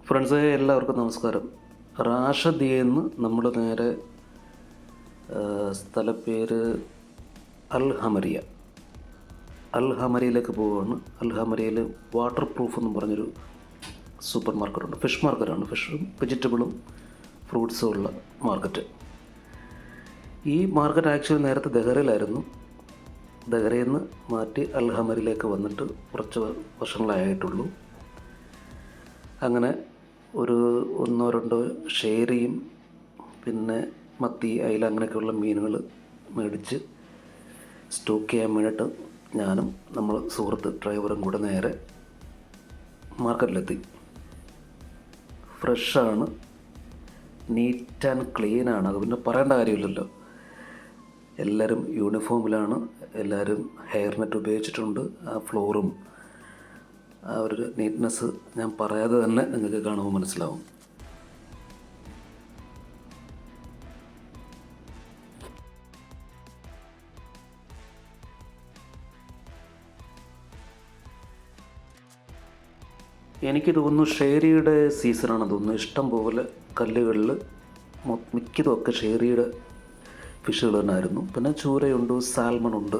ഫ്രണ്ട്സേ, എല്ലാവർക്കും നമസ്കാരം. റാഷദിയെന്ന് നമ്മൾ നേരെ സ്ഥലപ്പേര് അൽ ഹമരിയയിലേക്ക് പോവുകയാണ്. അൽ ഹമരിയയിൽ വാട്ടർ പ്രൂഫ് എന്ന് പറഞ്ഞൊരു സൂപ്പർ മാർക്കറ്റുണ്ട്. ഫിഷ് മാർക്കറ്റാണ്. ഫിഷും വെജിറ്റബിളും ഫ്രൂട്ട്സും ഉള്ള മാർക്കറ്റ്. ഈ മാർക്കറ്റ് ആക്ച്വലി നേരത്തെ ദഹ്റയിലായിരുന്നു. ദഹ്റയിൽ നിന്ന് മാറ്റി അൽ ഹമരിയിലേക്ക് വന്നിട്ട് കുറച്ച് വർഷങ്ങളായിട്ടുള്ളൂ. അങ്ങനെ ഒരു 1-2 ഷേരിയും പിന്നെ മത്തി, അയില അങ്ങനെയൊക്കെയുള്ള മീനുകൾ മേടിച്ച് സ്റ്റോക്ക് ചെയ്യാൻ വേണ്ടിയിട്ട് ഞാനും നമ്മൾ സുഹൃത്ത് ഡ്രൈവറും കൂടെ നേരെ മാർക്കറ്റിലെത്തി. ഫ്രഷാണ്, നീറ്റ് ആൻഡ് ക്ലീനാണ്. അത് പിന്നെ പറയേണ്ട കാര്യമില്ലല്ലോ. എല്ലാവരും യൂണിഫോമിലാണ്, എല്ലാവരും ഹെയർ നെറ്റ് ഉപയോഗിച്ചിട്ടുണ്ട്. ആ ഫ്ലോറും ആ ഒരു നീറ്റ്നെസ് ഞാൻ പറയാതെ തന്നെ നിങ്ങൾക്ക് കാണുമ്പോൾ മനസ്സിലാവും. എനിക്ക് തോന്നുന്നു ഷേരിയുടെ സീസണാണെന്ന് തോന്നുന്നു. ഇഷ്ടം പോലെ കല്ലുകളിൽ മിക്കതുമൊക്കെ ഷേരിയുടെ ഫിഷുകൾ തന്നെയായിരുന്നു. പിന്നെ ചൂരയുണ്ട്, സാൽമണുണ്ട്,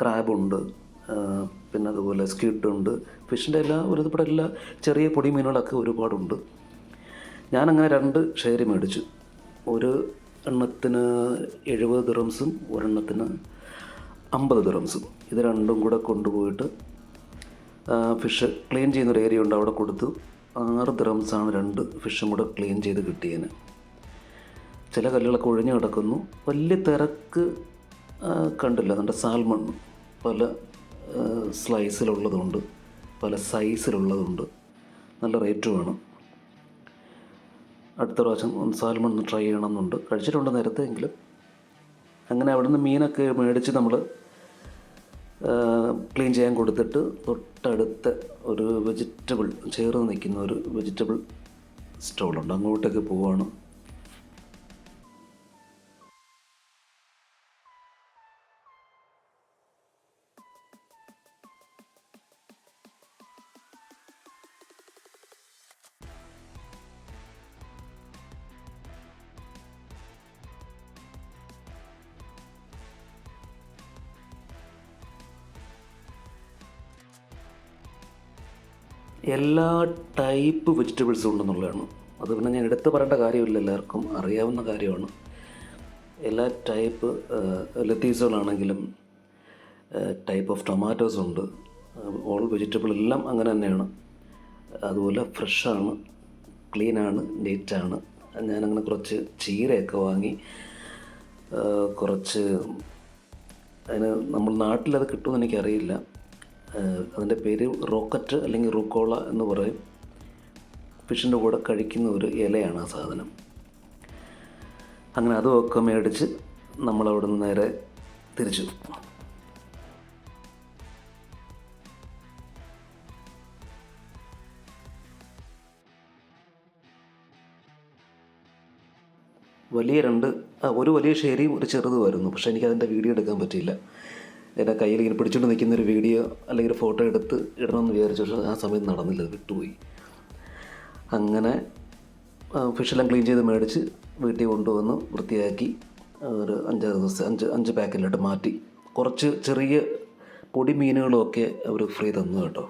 ക്രാബുണ്ട്, പിന്നെ അതുപോലെ സ്ക്വിഡുണ്ട്. ഫിഷിൻ്റെ ഒരുപാട് എല്ലാ ചെറിയ പൊടി മീനുകളൊക്കെ ഒരുപാടുണ്ട്. ഞാനങ്ങനെ 2 ഷേരി മേടിച്ചു. ഒരു എണ്ണത്തിന് 70 ദിറംസും ഒരെണ്ണത്തിന് 50 ദിറംസും. ഇത് രണ്ടും കൂടെ കൊണ്ടുപോയിട്ട് ഫിഷ് ക്ലീൻ ചെയ്യുന്നൊരു ഏരിയ ഉണ്ട്, അവിടെ കൊടുത്തു. 6 ദിറംസാണ് 2 ഫിഷും കൂടെ ക്ലീൻ ചെയ്ത് കിട്ടിയതിന്. ചില കല്ലുകളൊക്കെ ഒഴിഞ്ഞു കിടക്കുന്നു. വലിയ തിരക്ക് കണ്ടില്ല. നമ്മുടെ സാൽമൺ പല സ്ലൈസിലുള്ളതുണ്ട്, പല സൈസിലുള്ളതുണ്ട്. നല്ല റേറ്റുമാണ്. അടുത്ത പ്രാവശ്യം സാൽമൺ ഒന്ന് ട്രൈ ചെയ്യണമെന്നുണ്ട്. കഴിച്ചിട്ടുണ്ട് നേരത്തെ എങ്കിലും. അങ്ങനെ അവിടെ നിന്ന് മീനൊക്കെ മേടിച്ച് നമ്മൾ ക്ലീൻ ചെയ്യാൻ കൊടുത്തിട്ട് തൊട്ടടുത്ത ഒരു വെജിറ്റബിൾ ചേർന്ന് നിൽക്കുന്ന ഒരു വെജിറ്റബിൾ സ്റ്റോളുണ്ട്, അങ്ങോട്ടേക്ക് പോവുകയാണ്. എല്ലാ ടൈപ്പ് വെജിറ്റബിൾസും ഉണ്ടെന്നുള്ളതാണ്. അത് പിന്നെ ഞാൻ എടുത്ത് പറയേണ്ട കാര്യമില്ല, എല്ലാവർക്കും അറിയാവുന്ന കാര്യമാണ്. എല്ലാ ടൈപ്പ് ലത്തീസുകളാണെങ്കിലും ടൈപ്പ് ഓഫ് ടൊമാറ്റോസ് ഉണ്ട്. ഓൾ വെജിറ്റബിൾ എല്ലാം അങ്ങനെ തന്നെയാണ്. അതുപോലെ ഫ്രഷാണ്, ക്ലീനാണ്, നീറ്റാണ്. ഞാനങ്ങനെ കുറച്ച് ചീരയൊക്കെ വാങ്ങി. കുറച്ച് അതിന് നമ്മൾ നാട്ടിലത് കിട്ടുമെന്ന് എനിക്കറിയില്ല. അതിൻ്റെ പേര് റോക്കറ്റ് അല്ലെങ്കിൽ റുക്കോള എന്ന് പറയും. ഫിഷിൻ്റെ കൂടെ കഴിക്കുന്ന ഒരു ഇലയാണ് ആ സാധനം. അങ്ങനെ അതുമൊക്കെ മേടിച്ച് നമ്മളവിടെ നിന്ന് നേരെ തിരിച്ചു. ഒരു വലിയ ഷേരിയും ഒരു ചെറുതുമായിരുന്നു. പക്ഷേ എനിക്കതിൻ്റെ വീഡിയോ എടുക്കാൻ പറ്റിയില്ല. എൻ്റെ കയ്യിൽ ഇങ്ങനെ പിടിച്ചുകൊണ്ട് നിൽക്കുന്നൊരു വീഡിയോ അല്ലെങ്കിൽ ഒരു ഫോട്ടോ എടുത്ത് ഇടണമെന്ന് വിചാരിച്ചു. പക്ഷേ ആ സമയത്ത് നടന്നില്ല, വിട്ടുപോയി. അങ്ങനെ ഫിഷെല്ലാം ക്ലീൻ ചെയ്ത് മേടിച്ച് വീട്ടിൽ കൊണ്ടുവന്ന് വൃത്തിയാക്കി ഒരു 5-6 ദിവസം 5 പാക്കറ്റിലിട്ട് മാറ്റി. കുറച്ച് ചെറിയ പൊടി മീനുകളൊക്കെ അവർ ഫ്രീ തന്നു കേട്ടോ.